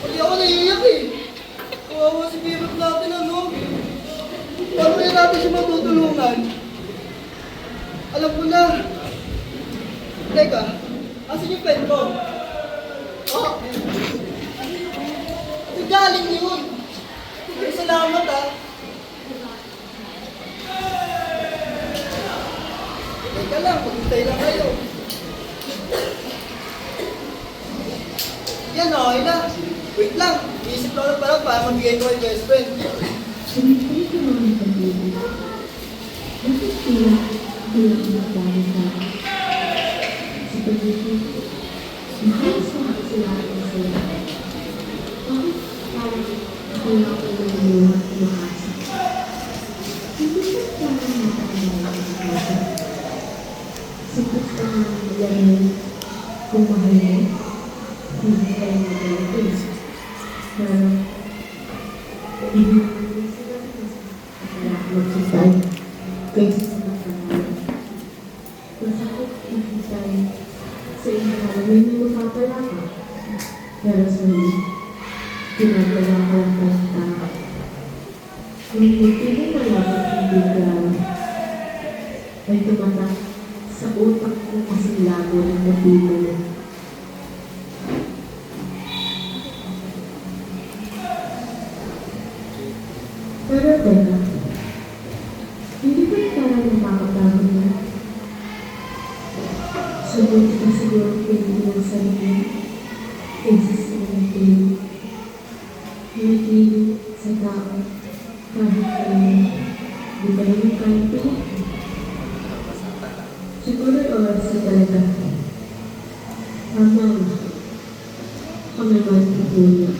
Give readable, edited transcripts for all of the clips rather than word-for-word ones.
Pati ako naiiyak eh. Kawawa si Bebep natin, ano? Paano kaya natin siya matutulungan? Alam ko na. Teka, asan yung pen ko? Oh! Galing yun! Ay, salamat ah! Teka lang, maghintay lang kayo. Yan, okay na. Wait lang, iisip lang ng parang para mabigay ko kay best friend. Sumipay ka mga pag-ibig. Bakit kaya bilang magdami ka? Sa pag-ibig, mahal sa sila ang sila. Bakit parang ako lang ang nangyawa at makasa? Hindi ka parang nakakalawa sa kasa. Sapat ka nga naglayan kung mahal mo. Hindi ka rin naglayan. Pero, hindi maghintay kaysa sa matanggal. Masakit maghintay sa inalamin na mapapala ka. Pero sa iyo, ginagawa ko ang kanta. Ngunit hindi malabot hindi grado ay tumatak sa utak ko kasing lago ng motibo mo. Pero teka, hindi ba parang nakakapagod na? Sagot ka siguro pinili ng sarili, kaysa sa mga pinili. Pinipili sa tao, kahit kayo, di ba naman kahit pinili? Siguro oras na talaga. Tama na. Kami man pupunya.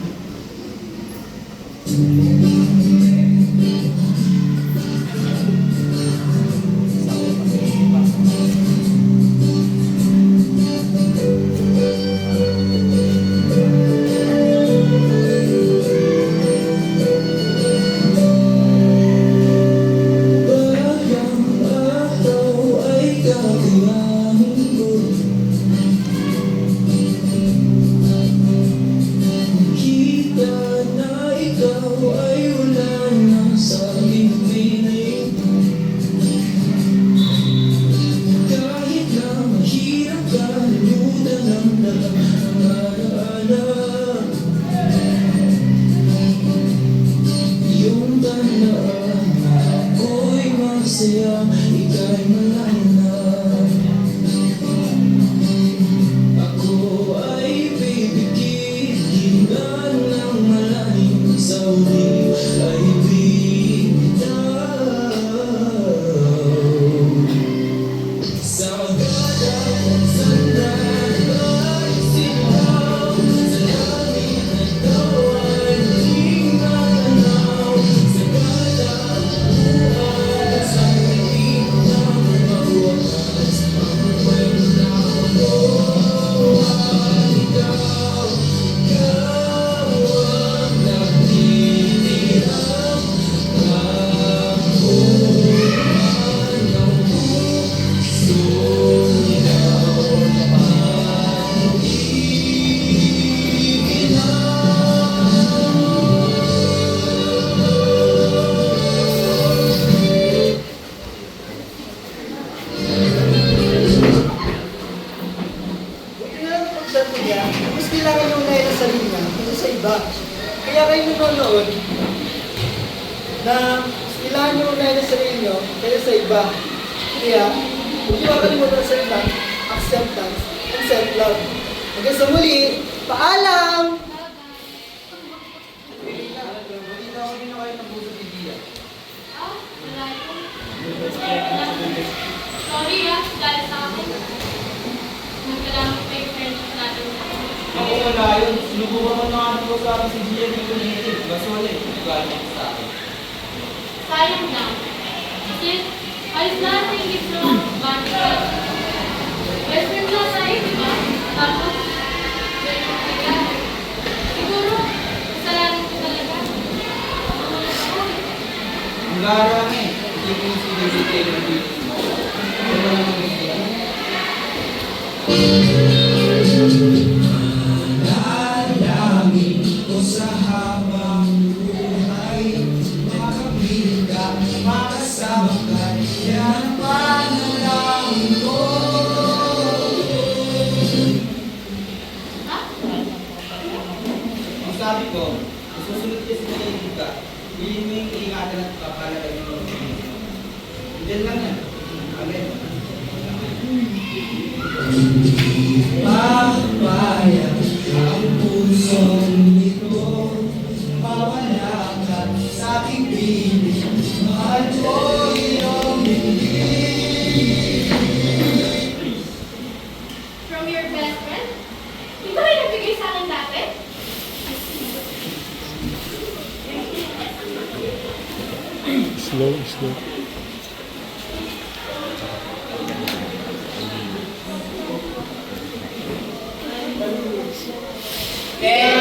Kaya kayo nanonood na kailangan nyo unahin ang sarili nyo kaya sa iba. Kaya, huwag nyo makalimutan sa salita, acceptance, and self-love. Hanggang sa muli, paalam! Sorry dahil sa akin. Nagkalaman pa yung friendship natin. Ako wala yun. Sinubukan ko na ko sa akin si Gia dito native. Kaso wala eh. Nagalit sa akin. Sayang lang. Kasi, alis natin yung gift ng banda. Best friend lang tayo, di ba? Tapos, siguro, kasalanan ko talaga. Ang gara nga eh. Hindi ko yung sinigitay ng business mo. Ano naman ang gusto mo? Dalangin ko sa habang buhay, makapiling ka, makasama ka, yan ang panalangin ko. Ha? Ang sabi ko, susunod ka sa paligid ka, bilhin mo yung ingatan at papalagay mo. Diyan lang yan. Amen. Papayag ang pusong ito, mawala ka sa aking piling, mahal ko iyong bibig. From your best friend? Di ba kayo nagbigay sa akin dati? Slow, slow. Eh,